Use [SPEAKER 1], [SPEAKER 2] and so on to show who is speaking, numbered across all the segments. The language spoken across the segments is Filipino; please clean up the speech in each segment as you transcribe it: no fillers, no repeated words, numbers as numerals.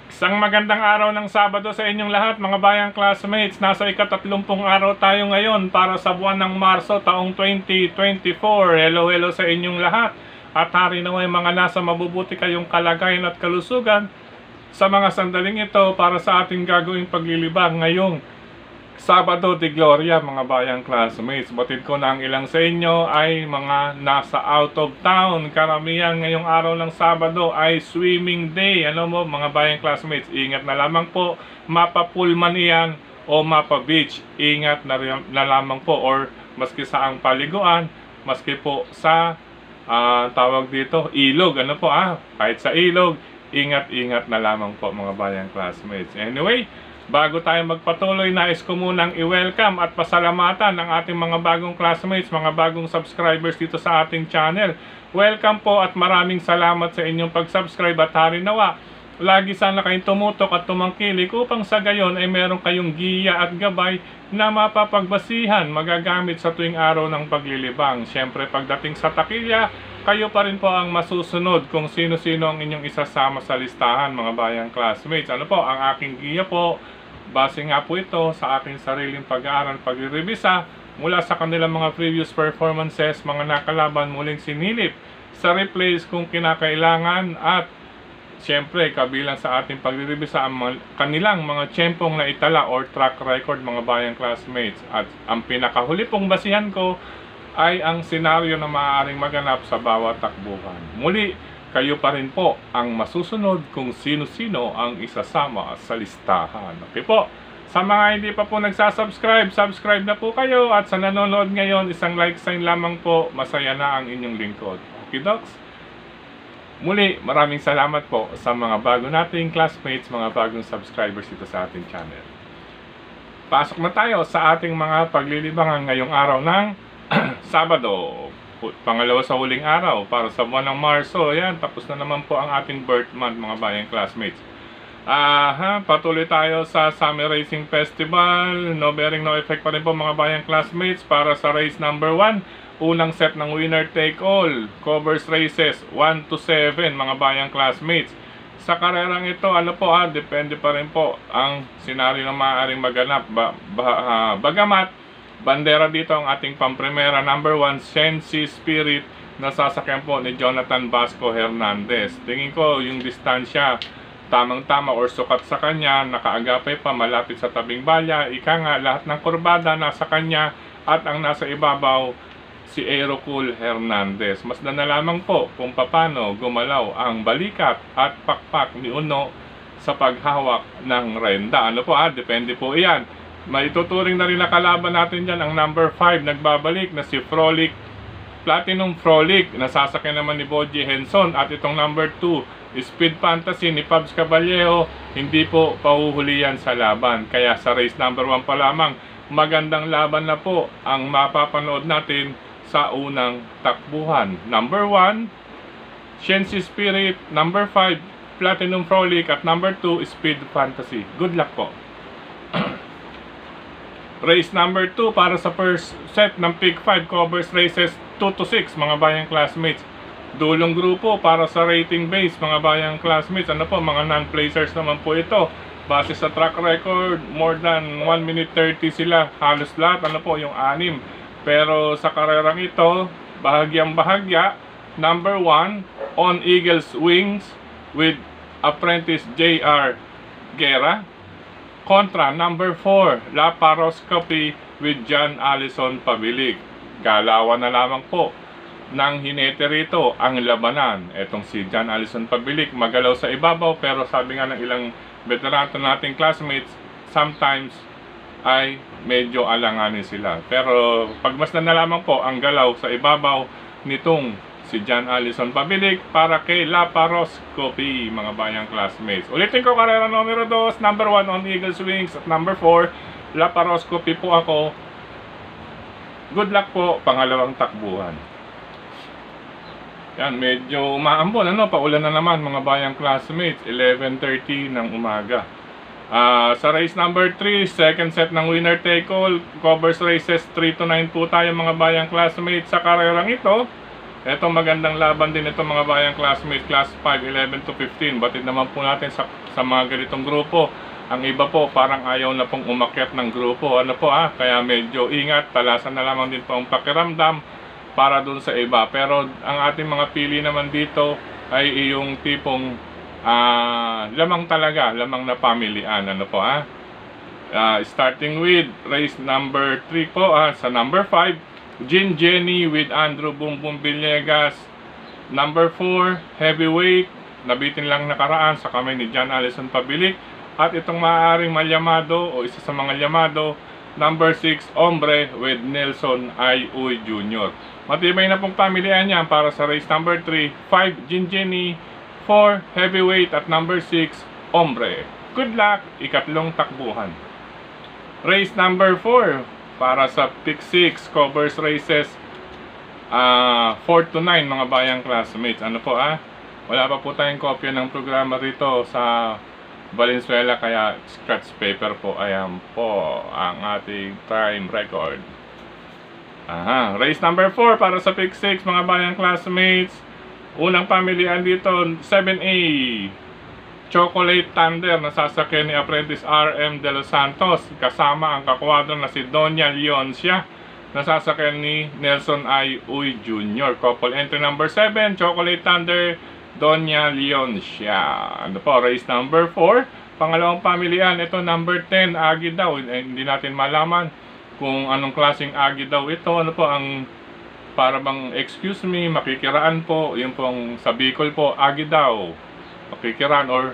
[SPEAKER 1] Isang magandang araw ng Sabado sa inyong lahat mga bayang classmates. Nasa ika-30 araw tayo ngayon para sa buwan ng Marso taong 2024. Hello sa inyong lahat. At hari naway mga nasa mabubuti kayong kalagayan at kalusugan sa mga sandaling ito para sa ating gagawing paglilibang ngayong Sabado de Gloria mga bayang classmates. Batid ko na ang ilang sa inyo ay mga nasa out of town. Karamihan ngayong araw ng Sabado ay swimming day. Ano mo mga bayang classmates, ingat na lamang po, mapa pool man iyan o mapa beach. Ingat na lamang po, or maski sa ang paliguan, maski po sa tawag dito, ilog. Ano po kahit sa ilog, ingat na lamang po mga bayang classmates. Anyway, bago tayo magpatuloy, nais ko munang i-welcome at pasalamatan ang ating mga bagong classmates, mga bagong subscribers dito sa ating channel. Welcome po at maraming salamat sa inyong pag-subscribe at hari nawa lagi sana kayong tumutok at tumangkilik upang sa gayon ay meron kayong giya at gabay na mapapagbasihan, magagamit sa tuwing araw ng paglilibang. Siyempre pagdating sa takilya, kayo pa rin po ang masusunod kung sino-sino ang inyong isasama sa listahan mga bayang classmates. Ano po, ang aking giya po, base nga po ito sa aking sariling pag-aaral, pagre-revisa mula sa kanilang mga previous performances, mga nakalaban muling sinilip sa replays kung kinakailangan, at siyempre kabilang sa ating pagre-revisa ang kanilang mga tiyempong na itala or track record mga bayang classmates. At ang pinakahuli pong basihan ko ay ang senaryo na maaaring maganap sa bawat takbuhan. Muli, kayo pa rin po ang masusunod kung sino-sino ang isasama sa listahan. Okay po? Sa mga hindi pa po nagsasubscribe, subscribe na po kayo. At sa nanonood ngayon, isang like sign lamang po, masaya na ang inyong lingkod. Okay, Docs? Muli, maraming salamat po sa mga bago nating classmates, mga bagong subscribers dito sa ating channel. Pasok na tayo sa ating mga paglilibangan ngayong araw ng Sabado. Pangalawa sa huling araw para sa buwan ng Marso. Ayan, tapos na naman po ang ating birth month mga bayang classmates. Patuloy tayo sa Summer Racing Festival. No bearing, no effect pa rin po mga bayang classmates para sa race number 1. Unang set ng winner take all, covers races 1 to 7 mga bayang classmates. Sa karerang ito, depende pa rin po ang senaryo na maaaring maganap. Bagamat bandera dito ang ating pamprimera, number 1, Sensi Spirit, na sasakyan po ni Jonathan Vasco Hernandez. Tingin ko yung distansya tamang-tama or sukat sa kanya, nakaagapay pa malapit sa tabing balya. Ika nga, lahat ng kurbada nasa kanya, at ang nasa ibabaw si Aerocool Hernandez. Mas na lamang po kung paano gumalaw ang balikat at pakpak ni Uno sa paghawak ng renda. Depende po iyan. Maituturing na rin na kalaban natin dyan ang number 5, nagbabalik na si Frolic, Platinum Frolic, nasasakyan naman ni Boji Henson. At itong number 2, Speed Fantasy ni Pabs Caballero, hindi po pahuhuli yan sa laban. Kaya sa race number 1 pa lamang, magandang laban na po ang mapapanood natin sa unang takbuhan. Number 1, Shensi Spirit, number 5, Platinum Frolic, at number 2, Speed Fantasy. Good luck po. Race number 2 para sa first set ng Pick 5, covers races 2 to 6 mga bayang classmates. Dulong grupo para sa rating base mga bayang classmates. Mga non-placers naman po ito. Base sa track record, more than 1 minute 30 sila. Halos lahat, yung 6. Pero sa karerang ito, bahagyang-bahagya, number 1, On Eagle's Wings with apprentice J.R. Guerra, kontra number 4, Laparoscopy with John Allison Pabilig. Galawan na lamang po ng hinete rito ang labanan. Etong si John Allison Pabilig, magalaw sa ibabaw, pero sabi nga ng ilang veterano nating classmates, sometimes ay medyo alanganin sila. Pero pagmasdan na lamang po ang galaw sa ibabaw nitong si John Allison Pabilig para kay Laparoscopy mga bayang classmates. Ulitin ko, karera numero 2, number 1, On Eagle's Wings, at number 4, Laparoscopy po ako. Good luck po, pangalawang takbuhan. Yan, medyo umaambon, paulan na naman mga bayang classmates, 11:30 ng umaga. Sa race number 3, second set ng winner take all, covers races 3 to 9 po tayo mga bayang classmates. Sa karerang ito, Ito magandang laban din ito mga bayang classmates, class 5, 11 to 15. Batid naman po natin sa mga ganitong grupo. Ang iba po parang ayaw na pong umakyat ng grupo. Ano po kaya medyo ingat, talasan na lamang din po ang pakiramdam para dun sa iba. Pero ang ating mga pili naman dito ay yung tipong lamang talaga, lamang na pamilian. Ano po starting with race number 3 po sa number 5. Jean Jenny with Andrew Bumbum Villegas. Number 4, Heavyweight. Nabitin lang nakaraan sa kamay ni John Allison Pabilik. At itong maaaring malyamado o isa sa mga lyamado, number 6, Hombre with Nelson I. Uy Jr. Matibay na pong pamilihan yan para sa race number 3. 5, Jean Jenny. 4, Heavyweight. At number 6, Hombre. Good luck, ikatlong takbuhan. Race number 4 para sa pick 6 covers races 4 to 9 mga bayang classmates. Ano po wala pa po tayong kopya ng programa rito sa Valenzuela, kaya scratch paper po. Ayan po ang ating time record. Race number 4 para sa pick 6 mga bayang classmates. Unang pamilihan dito 7A Chocolate Thunder na sasakyan ni Apprentice RM De Los Santos, kasama ang kakwadro na si Donya Leoncia na sasakyan ni Nelson I. Uy Jr. Couple entry number 7, Chocolate Thunder, Donya Leoncia. Ano po, race number 4, pangalawang pamilihan, ito number 10, Agi daw. Hindi natin malaman kung anong klaseng Agi daw ito. Ano po, ang para bang excuse me, makikiraan po, yung pong sa Bicol po, Agi daw. Makikiraan or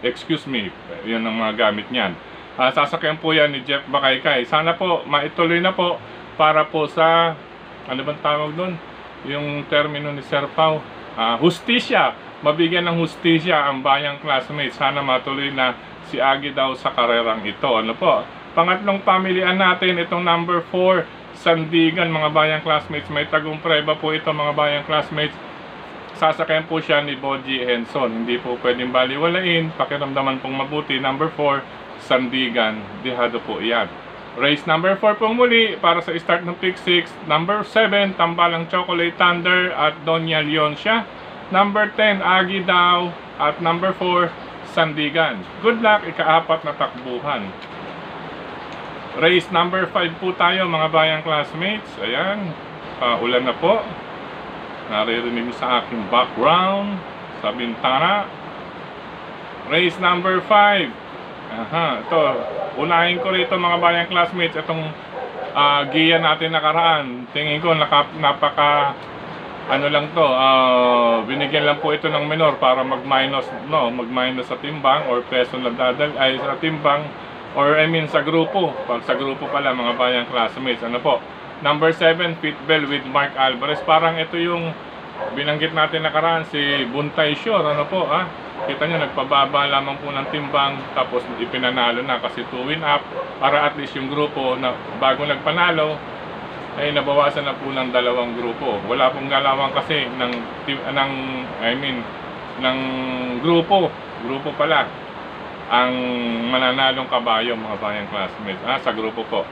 [SPEAKER 1] excuse me, yun ang mga gamit niyan. Sasakyan po yan ni Jeff Bakaykay. Sana po maituloy na po para po sa ano bang tawag doon, yung termino ni Sir Pau, hustisya, mabigyan ng hustisya ang bayang classmates. Sana matuloy na si Agi daw sa karerang ito. Ano po, pangatlong pamilihan natin, itong number 4, Sandigan mga bayang classmates. May tagumprueba po ito mga bayang classmates. Sasakyan po siya ni Boji Henson. Hindi po pwedeng baliwalain. Pakiramdaman pong mabuti. Number 4, Sandigan. Dihado po yan. Race number 4 pong muli para sa start ng pick 6. Number 7, Tambalang Chocolate Thunder at Donya Leoncia. Number 10, Agi daw. At number 4, Sandigan. Good luck, ikaapat na takbuhan. Race number 5 po tayo mga bayang classmates. Ayan, ulan na po. Naririnig sa aking background sa bintana. Race number 5. Ito, unahin ko rito mga bayang classmates. Itong giya natin nakaraan, tingin ko napaka ano lang to, binigyan lang po ito ng minor para mag-minus sa timbang or peso na dadal ay sa timbang, or I mean sa grupo. Pag sa grupo pala mga bayang classmates, ano po, number 7, Pitbell with Mark Alvarez. Parang ito yung binanggit natin nakaraan, si Buntay Shore. Ano po, kita nyo, nagpababa lamang po ng timbang, tapos ipinanalo na kasi 2-win up, para at least yung grupo na bago nagpanalo ay nabawasan na po ng dalawang grupo. Wala pong galawang kasi ng grupo pala ang mananalong kabayo mga bayang classmates sa grupo po.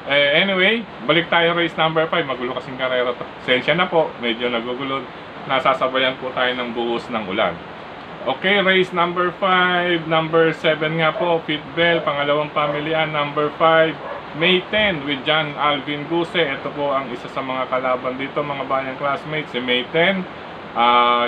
[SPEAKER 1] Anyway, balik tayo race number 5. Magulo kasing karera to. Sensya na po, medyo nagugulo. Nasasabayan po tayo ng buhos ng ulan. Okay, race number 5. Number 7 nga po, Pitbell. Pangalawang pamilihan, number 5, May 10 with John Alvin Guse. Ito po ang isa sa mga kalaban dito mga bayang classmates, si May 10.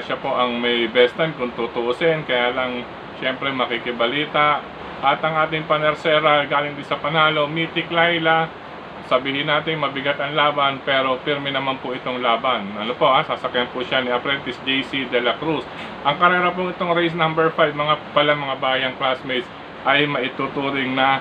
[SPEAKER 1] Siya po ang may best time kung tutuusin. Kaya lang, syempre makikibalita. At ang ating panersera galing din sa panalo, Mythic Laila. Sabihin natin mabigat ang laban, pero firme naman po itong laban. Ano po, sasakyan po siya ni Apprentice JC De La Cruz. Ang karera po itong race number 5, mga bayang classmates, ay maituturing na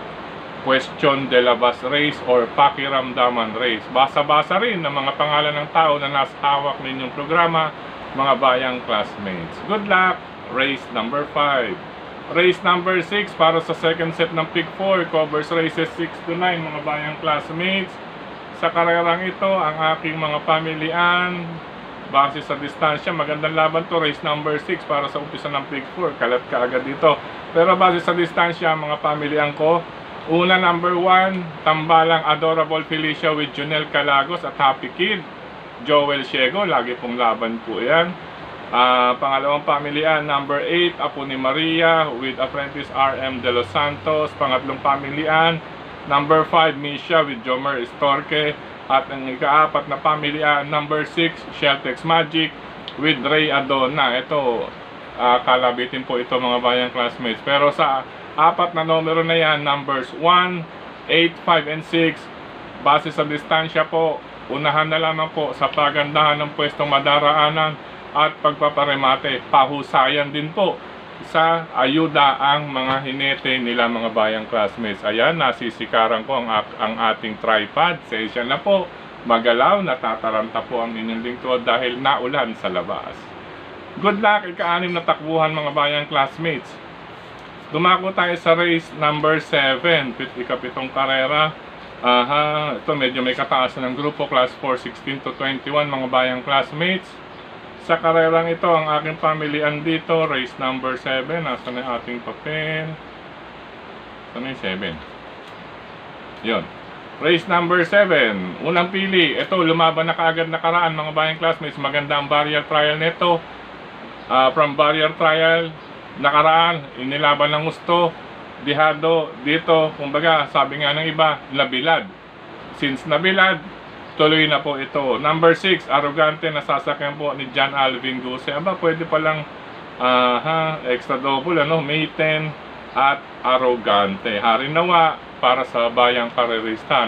[SPEAKER 1] question de la bus race or pakiramdaman race. Basa-basa rin ng mga pangalan ng tao na nasa hawak ninyong programa, mga bayang classmates. Good luck, race number 5. Race number 6 para sa second set ng pick 4, covers races 6 to 9 mga bayang classmates. Sa karerang ito, ang aking mga pamilian, base sa distansya, magandang laban to, race number 6 para sa umpisa ng pick 4, kalat ka agad dito. Pero base sa distansya, mga pamilian ko, una number 1, Tambalang Adorable Felicia with Junel Calagos at Happy Kid. Joel Ciego, lagi pong laban po yan. Pangalawang pamilihan, number 8, Apo ni Maria with Apprentice RM de los Santos. Pangatlong pamilihan, number 5, Misha with Jomer Estorque. At ang ikaapat na pamilihan, number 6, Sheltex Magic with Ray Adona. Ito, kalabitin po ito mga bayang classmates. Pero sa apat na numero na yan, numbers 1, 8, 5, and 6, base sa distansya po, unahan na lamang po sa pagandahan ng pwestong madaraanan at pagpaparemate. Pahusayan din po sa ayuda ang mga hinete nila mga bayang classmates. Ayan, nasisikaran ko ang ating tripod. Sesya na po, magalaw, natataranta po ang inyong lingkod dahil naulan sa labas. Good luck, ika-6 na takbuhan mga bayang classmates. Dumako tayo sa race number 7, ikapitong karera. Ito medyo may kataasan ng grupo, class 4, 16 to 21 mga bayang classmates. Sa karerang ito, ang aking pamilihan dito, race number 7. Nasaan na ating papel? Saan na yung 7? Yun. Race number 7. Unang pili. Ito, lumaban na kaagad nakaraan mga bayang classmates. Maganda ang barrier trial nito. From barrier trial, nakaraan, inilaban ng gusto. Dihado, dito, kumbaga, sabi nga ng iba, nabilad. Since nabilad, tuloy na po ito. Number 6, Arrogante, nasasakyan po ni John Alvin Guse. Aba, pwede palang extra double, May 10 at Arrogante. Hari nawa para sa bayang karerista.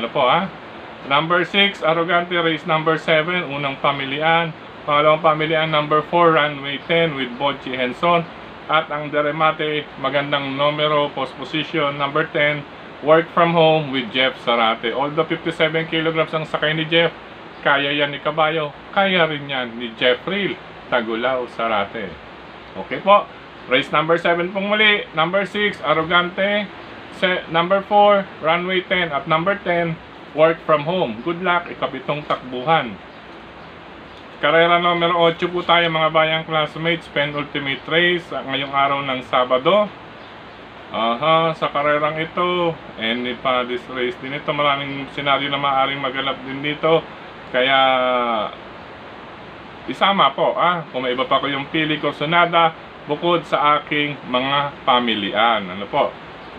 [SPEAKER 1] Number 6, Arrogante, race number 7, unang pamilihan. Pangalawang pamilihan, number 4, Runway 10 with Bochi Henson. At ang deremate, magandang numero, post position, number 10, Work from Home with Jeff Sarate. Although 57 kilograms ang sakay ni Jeff, kaya yan ni Kabayo, kaya rin yan ni Jeffrey Tagulaw Sarate. Okay po, race number 7 pong muli. Number 6, Arrogante. Number 4, Runway 10. At number 10, Work from Home. Good luck, ikapitong takbuhan. Karera numero 8 po tayo mga bayang classmates, penultimate race ngayong araw ng Sabado. Sa karerang ito, and pa this race din ito, maraming senaryo na maaaring maganap din dito. Kaya isama po, kung may iba pa ko yung pili ko sunada bukod sa aking mga pamilian.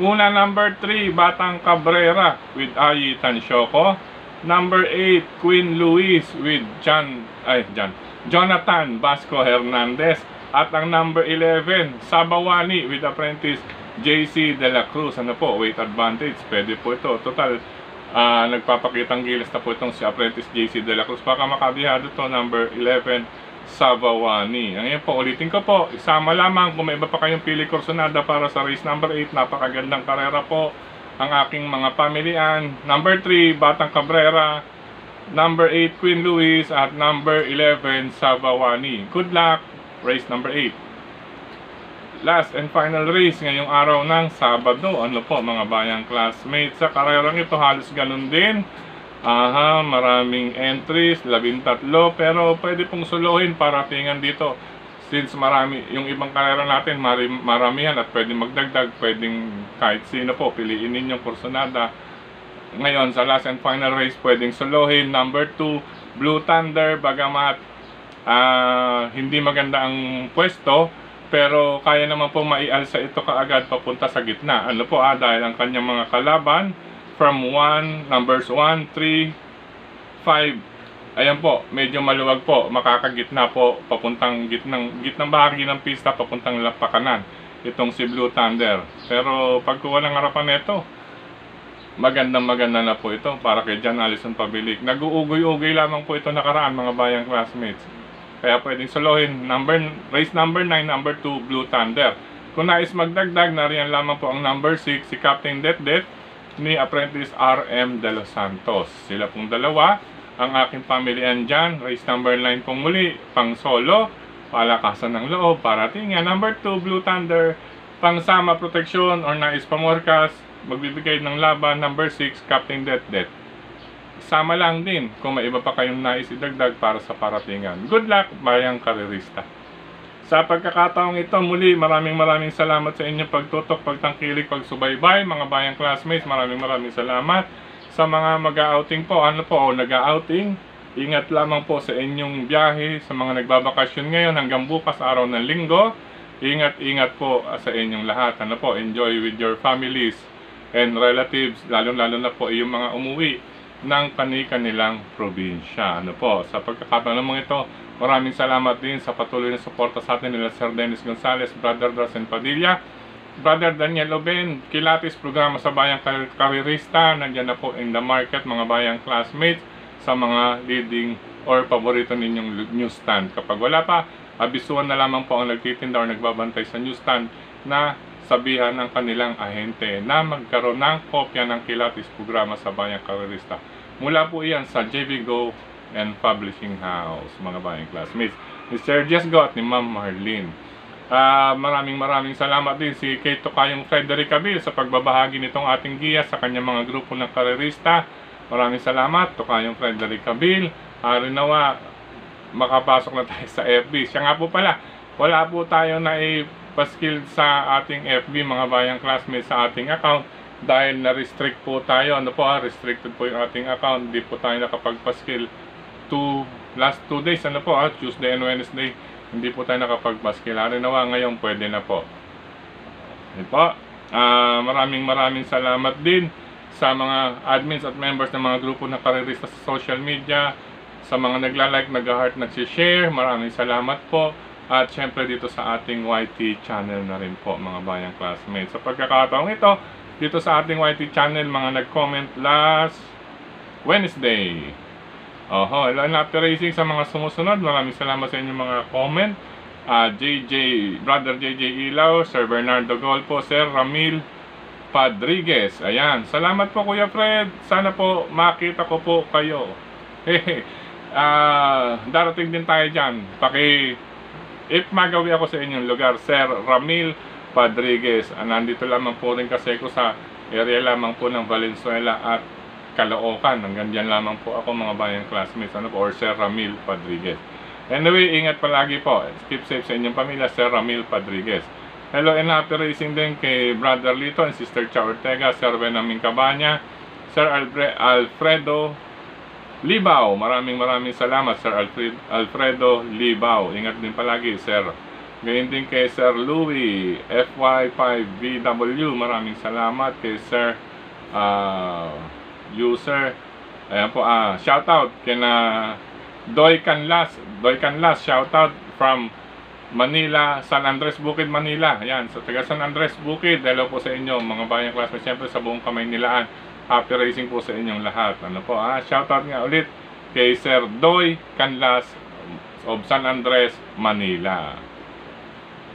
[SPEAKER 1] Una, number 3, Batang Cabrera with Ayi Tansyoko. Number 8, Queen Louise with Jonathan Vasco Hernandez. At ang number 11, Sabawani with Apprentice JC De La Cruz. Weight advantage, pwede po ito. Total, nagpapakitang gilas na po itong si Apprentice JC De La Cruz. Baka makabihado to, number 11, Sabawani. Ngayon po, ulitin ko po, isama lamang kung may iba pa kayong pili kursonada para sa race number 8. Napakagandang karera po ang aking mga pamilian. Number 3, Batang Cabrera. Number 8, Queen Louise. At number 11, Sabawani. Good luck, race number 8. Last and final race ngayong araw ng Sabado. Mga bayang classmates, sa karerang ito halos ganun din. Maraming entries, 13, pero pwede pong suluhin para tingnan dito. Since marami, yung ibang karera natin, maramihan at pwede magdagdag, pwedeng kahit sino po, piliin ninyong kursonada. Ngayon, sa last and final race, pwedeng suluhin. Number 2, Blue Thunder, bagamat hindi maganda ang pwesto, pero kaya naman po maialsa ito kaagad papunta sa gitna. Dahil ang kanyang mga kalaban, from 1, numbers 1, 3, 5, ayan po, medyo maluwag po, makakagitna po, papuntang gitnang bahagi ng pista, papuntang lapakanan, itong si Blue Thunder. Pero pagkuha ng harapan nito, maganda na po ito para kay John Allison Pabilik. Nag-uugoy-ugoy lamang po ito nakaraan mga bayang classmates. Kaya pwedeng solohin. Race number 9, number 2, Blue Thunder. Kung nais magdagdag, nariyan lamang po ang number 6, si Captain Det ni Apprentice RM de los Santos. Sila pong dalawa ang aking pamilihan dyan. Race number 9 pong muli, pang solo, palakasan ng loob, paratingan. Number 2, Blue Thunder, pang sama proteksyon or nais pamorkas, magbibigay ng laban. Number 6, Captain Det. Sama lang din kung may iba pa kayong nais idagdag para sa paratingan. Good luck, bayang karerista. Sa pagkakataong ito, muli maraming salamat sa inyong pagtutok, pagtangkilik, pagsubaybay. Mga bayang classmates, maraming salamat. Sa mga mag-outing po, nag-outing, Ingat lamang po sa inyong biyahe, sa mga nagbabakasyon ngayon hanggang bukas araw ng linggo. Ingat po sa inyong lahat. Ano po, enjoy with your families and relatives, lalo-lalo na po yung mga umuwi ng kanilang probinsya. Ano po, sa pagkakataon naman ito, maraming salamat din sa patuloy na suporta sa atin nila Sir Dennis Gonzales, Brother Darsen Padilla, Brother Daniel Oben, Kilatis, programa sa Bayang Karirista, nandiyan na po in the market mga bayang classmates, sa mga leading or paborito ninyong newsstand. Kapag wala pa, abisuan na lamang po ang nagtitinda or nagbabantay sa newsstand na sabihan ng kanilang ahente na magkaroon ng kopya ng Kilatis, programa sa Bayang Karirista. Mula po iyan sa JV Go and Publishing House, mga bayang classmates. Ni Sir Jess Go at ni Ma'am Marlene. Maraming salamat din si Kay Tokayong Frederick Cabil sa pagbabahagi nitong ating giya sa kanyang mga grupo ng karirista. Maraming salamat, Tokayong Frederick Cabil. Nawa, makapasok na tayo sa FB. Siya nga po pala, wala po tayo na ipaskill sa ating FB, mga bayang classmates, sa ating account. Dahil na-restrict po tayo, restricted po yung ating account. Hindi po tayo nakapagpaskill last 2 days, Tuesday and Wednesday. Hindi po tayo nakapagpaskill. Nawa, ngayon pwede na po. Maraming salamat din sa mga admins at members ng mga grupo ng karirista sa social media, sa mga nagla-like, nag-heart, nag-share, maraming salamat po. At syempre dito sa ating YT channel na rin po, mga bayang classmates. Sa pagkakataong ito, dito sa ating YT channel, mga nag-comment last Wednesday. After racing sa mga sumusunod, maraming salamat sa inyong mga comment. Brother JJ Ilaw, Sir Bernardo Golpo, Sir Ramil Padriguez. Ayan. Salamat po, Kuya Fred. Sana po makita ko po kayo. Darating din tayo dyan. If magawi ako sa inyong lugar, Sir Ramil Padriguez. Nandito lamang po rin kasi ko sa area lamang po ng Valenzuela at Caloocan. Hanggang dyan lamang po ako, mga bayang classmates. Or Sir Ramil Padriguez. Anyway, ingat palagi po. Keep safe sa inyong pamilya, Sir Ramil Padriguez. Hello and happy racing din kay Brother Lito and Sister Cha Ortega, Sir Benjamin Cabanya, Sir Alfredo Libao. Maraming salamat, Sir Alfredo Libao. Ingat din palagi, Sir. Ngayon din kay Sir Louie FY5VW. Maraming salamat kay Sir User. Ayan po, shoutout kay na Doy Canlas, shoutout from Manila, San Andres Bukid, Manila. Ayan, sa taga San Andres Bukid, hello po sa inyo, mga bayang classmates, siyempre sa buong Kamaynilaan. Happy racing po sa inyong lahat. Shoutout nga ulit kay Sir Doy Canlas of San Andres, Manila.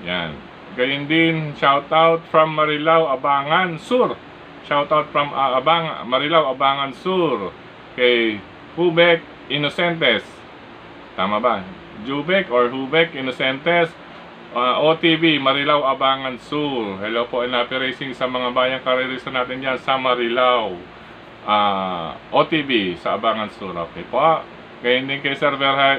[SPEAKER 1] Yan. Gayun din, shoutout from Marilao, Abangan Sur. Shoutout from Marilao, Abangan Sur kay Hubek Innocentes. Tama ba? Jubek or Hubek Innocentes, OTV, Marilao, Abangan Sur. Hello po and happy racing sa mga bayang karirista natin dyan sa Marilao, OTV sa Abangan Sur. Okay po. Ngayon din kay Sir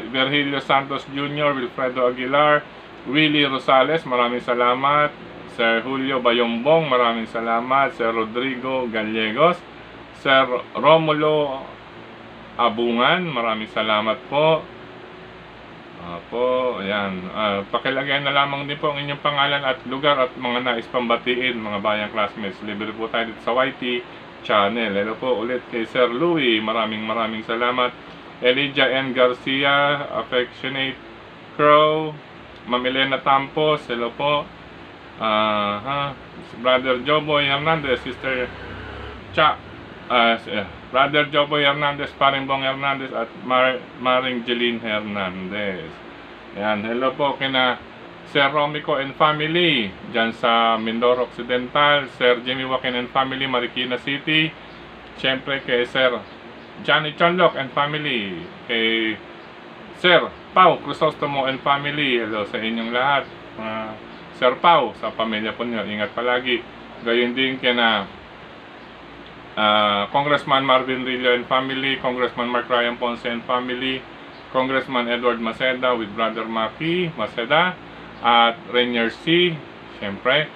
[SPEAKER 1] Virgilio Santos Jr., Wilfredo Aguilar, Willie Rosales, maraming salamat. Sir Julio Bayombong, maraming salamat. Sir Rodrigo Gallegos, Sir Romulo Abungan, maraming salamat po. Ayan. Pakilagay na lamang din po ang inyong pangalan at lugar at mga nais pambatiin, mga bayang classmates. Libre po tayo dito sa YT channel. Hello po ulit kay Sir Louie, maraming salamat. Elijah N. Garcia, Affectionate Crow, Ma'am Elena Tampos, hello po. Brother Joboy Hernandez, Sister Cha, Brother Joboy Hernandez, Paring Bong Hernandez at Maring Jeline Hernandez. Ayan, hello po kina Sir Romico and family dyan sa Mindoro Occidental, Sir Jimmy Joaquin and family, Marikina City. Siyempre kay Sir Johnny Chonlock and family, kay Sir Pau Crisostomo and family. Hello sa inyong lahat, Sir Pau, sa pamilya po niyo, ingat palagi. Gayon din kina Congressman Marvin Rillo and family, Congressman Mark Ryan Ponce and family, Congressman Edward Maceda with Brother Maki Maceda at Rainier C. Siyempre,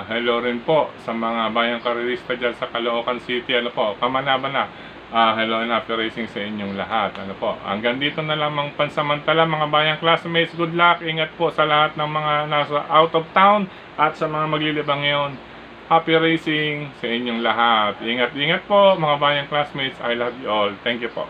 [SPEAKER 1] hello rin po sa mga bayang karirista dyan sa Caloocan City. Kamanaban na. Hello and happy racing sa inyong lahat. Ano po, hanggang dito na lamang pansamantala mga bayang classmates. Good luck, ingat po sa lahat ng mga nasa out of town at sa mga maglilibang ngayon. Happy racing sa inyong lahat. Ingat po mga bayang classmates. I love you all. Thank you po.